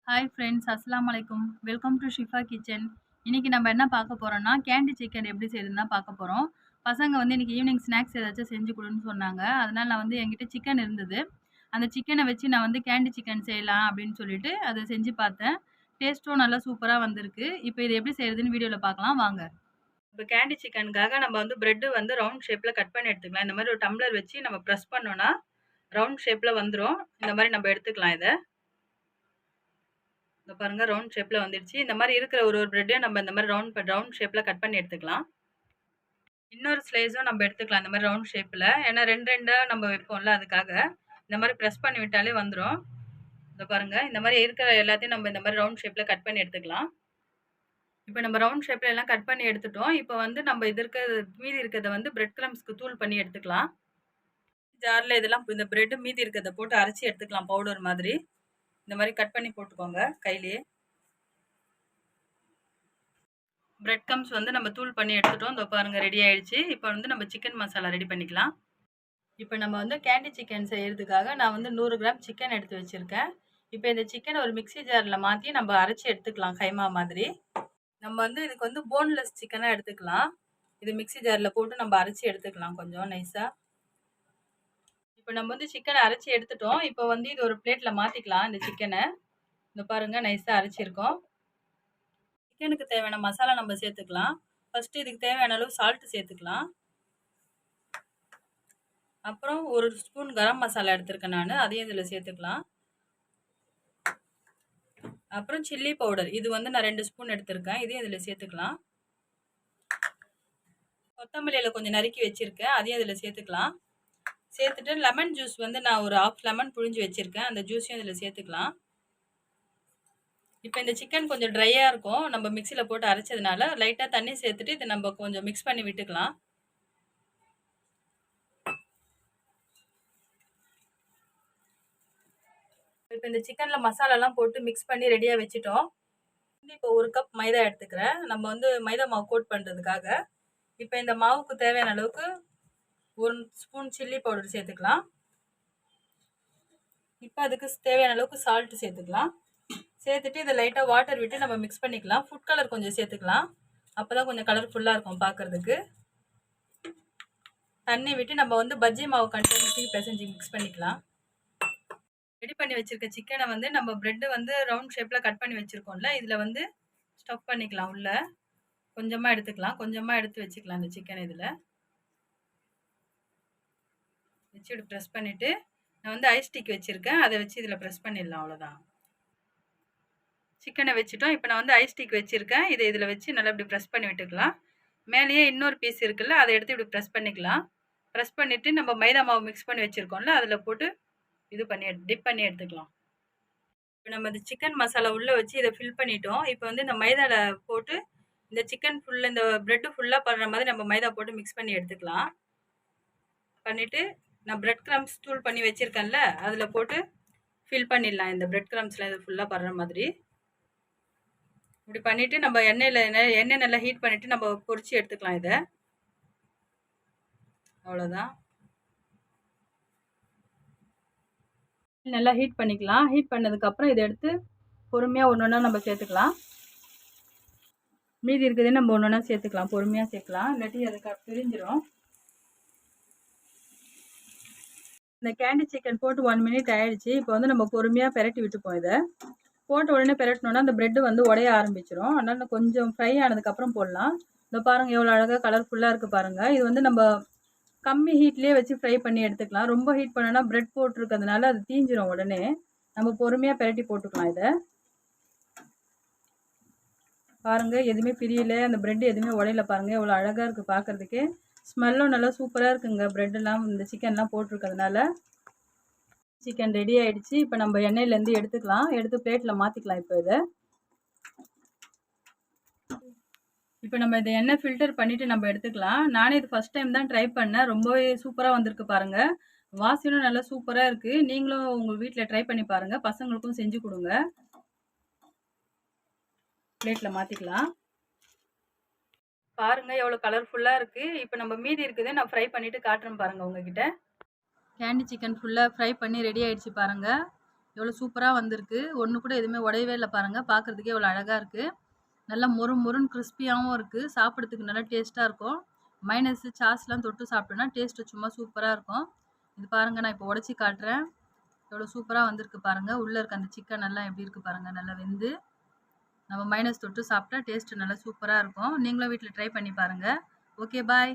Hi friends, அஸ்ஸலாமு அலைக்கும். Welcome to Shifa kitchen. இன்னைக்கு நம்ம என்ன பார்க்க போறோம்னா, கேண்டி சிக்கன் எப்படி செய்றதுன்னு தான் பார்க்க போறோம். பசங்க வந்து இன்னைக்கு ஈவினிங் ஸ்நாக்ஸ் ஏதாச்சும் செஞ்சு குடுன்னு சொன்னாங்க. அதனால நான் வந்து என்கிட்ட சிக்கன் இருந்தது. அந்த சிக்கன வச்சு நான் வந்து கேண்டி சிக்கன் செய்யலாம் அப்படின்னு சொல்லிட்டு அத செஞ்சு பார்த்தேன். டேஸ்ட்டும் நல்லா சூப்பரா வந்திருக்கு. இப்போ இத எப்படி செய்றதுன்னு வீடியோல பார்க்கலாம் வாங்க. இப்போ கேண்டி சிக்கனுக்காக நம்ம வந்து பிரெட் வந்து ரவுண்ட் ஷேப்ல கட் பண்ணி எடுத்துக்கலாம். இந்த மாதிரி ஒரு டம்ளர் வச்சு நம்ம பிரஸ் பண்ணோம்னா ரவுண்ட் ஷேப்ல வந்துரும். இந்த மாதிரி நம்ம எடுத்துக்கலாம் இத. இந்த பாருங்க ரவுண்ட் ஷேப்ல வந்துடுச்சு. இந்த மாதிரி இருக்கிற ஒரு ஒரு பிரெட்டையும் நம்ம இந்த மாதிரி ரவுண்ட் ஷேப்ல கட் பண்ணி எடுத்துக்கலாம். இன்னொரு ஸ்லைஸும் நம்ம எடுத்துக்கலாம் இந்த மாதிரி ரவுண்ட் ஷேப்ல. ஏன்னா 2 2ஆ நம்ம வைப்போம்ல அதுக்காக. இந்த மாதிரி பிரஸ் பண்ணி விட்டாலே வந்துரும். இந்த பாருங்க இந்த மாதிரி இருக்கிற எல்லாத்தையும் நம்ம இந்த மாதிரி ரவுண்ட் ஷேப்ல கட் பண்ணி எடுத்துக்கலாம். இப்போ நம்ம ரவுண்ட் ஷேப்ல எல்லாம் கட் பண்ணி எடுத்துட்டோம். இப்போ வந்து நம்ம மீதி இருக்கிறத வந்து பிரெட் கிரம்ஸ்க்கு தூள் பண்ணி எடுத்துக்கலாம். ஜார்ல இதெல்லாம் இந்த பிரெட் மீதி இருக்கிறத போட்டு அரைச்சி எடுத்துக்கலாம் பவுடர் மாதிரி. இந்த மாதிரி கட் பண்ணி போட்டுக்கோங்க கையிலேயே. பிரெட் கம்ஸ் வந்து நம்ம தூள் பண்ணி எடுத்துட்டோம். இதோ பாருங்க ரெடி ஆயிடுச்சு. இப்போ வந்து நம்ம சிக்கன் மசாலா ரெடி பண்ணிக்கலாம். இப்போ நம்ம வந்து கேண்டி சிக்கன் செய்யறதுக்காக நான் வந்து 100 கிராம் சிக்கன் எடுத்து வச்சிருக்கேன். இப்போ இந்த சிக்கனை ஒரு மிக்ஸி ஜாரில் மாற்றி நம்ம அரைச்சி எடுத்துக்கலாம் கைமா மாதிரி. நம்ம வந்து இதுக்கு வந்து போன்லெஸ் சிக்கனாக எடுத்துக்கலாம். இது மிக்ஸி ஜாரில் போட்டு நம்ம அரைச்சி எடுத்துக்கலாம் கொஞ்சம் நைஸாக. இப்போ நம்ம வந்து சிக்கனை அரைச்சி எடுத்துட்டோம். இப்போ வந்து இது ஒரு பிளேட்டில் மாற்றிக்கலாம் இந்த சிக்கனை. இந்த பாருங்க நைஸாக அரைச்சிருக்கோம். சிக்கனுக்கு தேவையான மசாலா நம்ம சேர்த்துக்கலாம். ஃபர்ஸ்ட் இதுக்கு தேவையான அளவு சால்ட் சேர்த்துக்கலாம். அப்புறம் ஒரு ஸ்பூன் கரம் மசாலா எடுத்திருக்கேன் நான், அதையும் இதில் சேர்த்துக்கலாம். அப்புறம் சில்லி பவுடர் இது வந்து நான் 2 ஸ்பூன் எடுத்திருக்கேன், இதையும் இதில் சேர்த்துக்கலாம். கொத்தமல்லியில கொஞ்சம் நறுக்கி வச்சிருக்கேன், அதையும் இதில் சேர்த்துக்கலாம். சேர்த்துட்டு லெமன் ஜூஸ் வந்து நான் ஒரு 1/2 லெமன் புழிஞ்சு வச்சிருக்கேன், அந்த ஜூஸையும் இதில் சேர்த்துக்கலாம். இப்போ இந்த சிக்கன் கொஞ்சம் ட்ரையாக இருக்கும், நம்ம மிக்சியில் போட்டு அரைச்சதுனால லைட்டாக தண்ணி சேர்த்துட்டு இதை நம்ம கொஞ்சம் மிக்ஸ் பண்ணி விட்டுக்கலாம். இப்போ இந்த சிக்கனில் மசாலாலாம் போட்டு மிக்ஸ் பண்ணி ரெடியாக வச்சுட்டோம். இப்போ 1 கப் மைதா எடுத்துக்கிறேன், நம்ம வந்து மைதா மாவு கோட் பண்ணுறதுக்காக. இப்போ இந்த மாவுக்கு தேவையான அளவுக்கு 1 ஸ்பூன் சில்லி பவுடர் சேர்த்துக்கலாம். இப்போ அதுக்கு தேவையான அளவுக்கு சால்ட் சேர்த்துக்கலாம். சேர்த்துட்டு இதை லைட்டாக வாட்டர் விட்டு நம்ம மிக்ஸ் பண்ணிக்கலாம். ஃபுட் கலர் கொஞ்சம் சேர்த்துக்கலாம், அப்போ தான் கொஞ்சம் கலர்ஃபுல்லாக இருக்கும் பார்க்குறதுக்கு. தண்ணி விட்டு நம்ம வந்து பஜ்ஜி மாவு கண்டென்ட்டுக்கு பிசைஞ்சு மிக்ஸ் பண்ணிக்கலாம். ரெடி பண்ணி வச்சுருக்க சிக்கனை வந்து நம்ம ப்ரெட்டு வந்து ரவுண்ட் ஷேப்பில் கட் பண்ணி வச்சுருக்கோம்ல, இதில் வந்து ஸ்டஃப் பண்ணிக்கலாம். உள்ள கொஞ்சமாக எடுத்துக்கலாம், கொஞ்சமாக எடுத்து வச்சுக்கலாம் இந்த சிக்கன். இதில் வச்சு இப்படி ப்ரெஸ் பண்ணிவிட்டு நான் வந்து ஐஸ் ஸ்டிக் வச்சுருக்கேன், அதை வச்சு இதில் ப்ரெஸ் பண்ணிடலாம். அவ்வளோதான். சிக்கனை வச்சுட்டோம். இப்போ நான் வந்து ஐஸ் ஸ்டிக் வச்சுருக்கேன், இதை இதில் வச்சு நல்லா இப்படி ப்ரெஸ் பண்ணி விட்டுக்கலாம். மேலேயே இன்னொரு பீஸ் இருக்குல்ல, அதை எடுத்து இப்படி ப்ரெஸ் பண்ணிக்கலாம். ப்ரெஸ் பண்ணிவிட்டு நம்ம மைதா மாவு மிக்ஸ் பண்ணி வச்சுருக்கோம்ல, அதில் போட்டு இது பண்ணி டிப் பண்ணி எடுத்துக்கலாம். இப்போ நம்ம இந்த சிக்கன் மசாலா உள்ளே வச்சு இதை ஃபில் பண்ணிட்டோம். இப்போ வந்து இந்த மைதாவில் போட்டு இந்த சிக்கன் ஃபுல்லாக இந்த ப்ரெட்டு ஃபுல்லாக படுற மாதிரி நம்ம மைதா போட்டு மிக்ஸ் பண்ணி எடுத்துக்கலாம். பண்ணிவிட்டு நான் பிரெட் கிரம்ஸ் தூள் பண்ணி வச்சுருக்கேன்ல, அதில் போட்டு ஃபில் பண்ணிடலாம். இந்த பிரெட் கிரம்ஸில் இது ஃபுல்லாக படுற மாதிரி இப்படி பண்ணிவிட்டு நம்ம எண்ணெய் நல்லா ஹீட் பண்ணிவிட்டு நம்ம பொரிச்சு எடுத்துக்கலாம். இதை அவ்வளோதான். நல்லா ஹீட் பண்ணிக்கலாம். ஹீட் பண்ணதுக்கப்புறம் இதை எடுத்து பொறுமையாக ஒன்று ஒன்றா நம்ம சேர்த்துக்கலாம். மீதி இருக்குதுன்னு நம்ம ஒன்று ஒன்றா சேர்த்துக்கலாம், பொறுமையாக சேர்க்கலாம், இல்லாட்டி அதுக்கு பிரிஞ்சிடும். இந்த கேண்டி சிக்கன் போட்டு 1 மினிட் ஆயிடுச்சு. இப்போ வந்து நம்ம பொறுமையாக பெரட்டி விட்டுப்போம். இதை போட்ட உடனே பெரட்டினோன்னா அந்த ப்ரெட்டு வந்து உடைய ஆரம்பிச்சிடும். அதனால் கொஞ்சம் ஃப்ரை ஆனதுக்கப்புறம் போடலாம். இந்த பாருங்கள் எவ்வளோ அழகாக கலர்ஃபுல்லாக இருக்குது பாருங்கள். இது வந்து நம்ம கம்மி ஹீட்லேயே வச்சு ஃப்ரை பண்ணி எடுத்துக்கலாம். ரொம்ப ஹீட் பண்ணோன்னா ப்ரெட் போட்டிருக்கிறதுனால அது தீஞ்சிரும் உடனே. நம்ம பொறுமையாக பெரட்டி போட்டுக்கலாம். இதை பாருங்கள் எதுவுமே பிரியல, அந்த ப்ரெட் எதுவுமே உடையில. பாருங்கள் எவ்வளோ அழகாக இருக்குது பார்க்குறதுக்கு. ஸ்மெல்லும் நல்லா சூப்பராக இருக்குங்க. ப்ரெட்டெல்லாம் இந்த சிக்கன்லாம் போட்டிருக்கிறதுனால. சிக்கன் ரெடி ஆகிடுச்சு. இப்போ நம்ம எண்ணெயிலேருந்து எடுத்துக்கலாம், எடுத்து பிளேட்டில் மாற்றிக்கலாம். இப்போ நம்ம இதை எண்ணெய் ஃபில்டர் பண்ணிவிட்டு நம்ம எடுத்துக்கலாம். நானே இது ஃபஸ்ட் டைம் தான் ட்ரை பண்ணேன், ரொம்பவே சூப்பராக வந்திருக்கு பாருங்கள். வாசனையும் நல்லா சூப்பராக இருக்குது. நீங்களும் உங்கள் வீட்டில் ட்ரை பண்ணி பாருங்கள், பசங்களுக்கும் செஞ்சு கொடுங்க. பிளேட்டில் மாற்றிக்கலாம். பாருங்கள் எவ்வளோ கலர்ஃபுல்லாக இருக்குது. இப்போ நம்ம மீதி இருக்குது, நான் ஃப்ரை பண்ணிவிட்டு காட்டுறேன் பாருங்கள் உங்ககிட்ட. கேண்டி சிக்கன் ஃபுல்லாக ஃப்ரை பண்ணி ரெடி ஆகிடுச்சு பாருங்கள். எவ்வளோ சூப்பராக வந்திருக்கு. ஒன்று கூட எதுவுமே உடையவே இல்லை பாருங்கள். பார்க்குறதுக்கே எவ்வளோ அழகாக இருக்குது. நல்லா மொறு மொறுன்னு கிறிஸ்பியாகவும் இருக்குது. சாப்பிட்றதுக்கு நல்லா டேஸ்ட்டாக இருக்கும். மைனஸு சாஸ்லாம் தொட்டு சாப்பிட்டோன்னா டேஸ்ட்டு சும்மா சூப்பராக இருக்கும். இது பாருங்கள், நான் இப்போ உடச்சி காட்டுறேன். எவ்வளோ சூப்பராக வந்திருக்கு பாருங்கள். உள்ளே இருக்க அந்த சிக்கன் எல்லாம் எப்படி இருக்குது பாருங்கள். நல்லா வெந்து நம்ம மைனஸ் தொட்டு சாப்பிட்டா டேஸ்ட்டு நல்லா சூப்பராக இருக்கும். நீங்களும் வீட்டில் ட்ரை பண்ணி பாருங்கள். ஓகே, பாய்.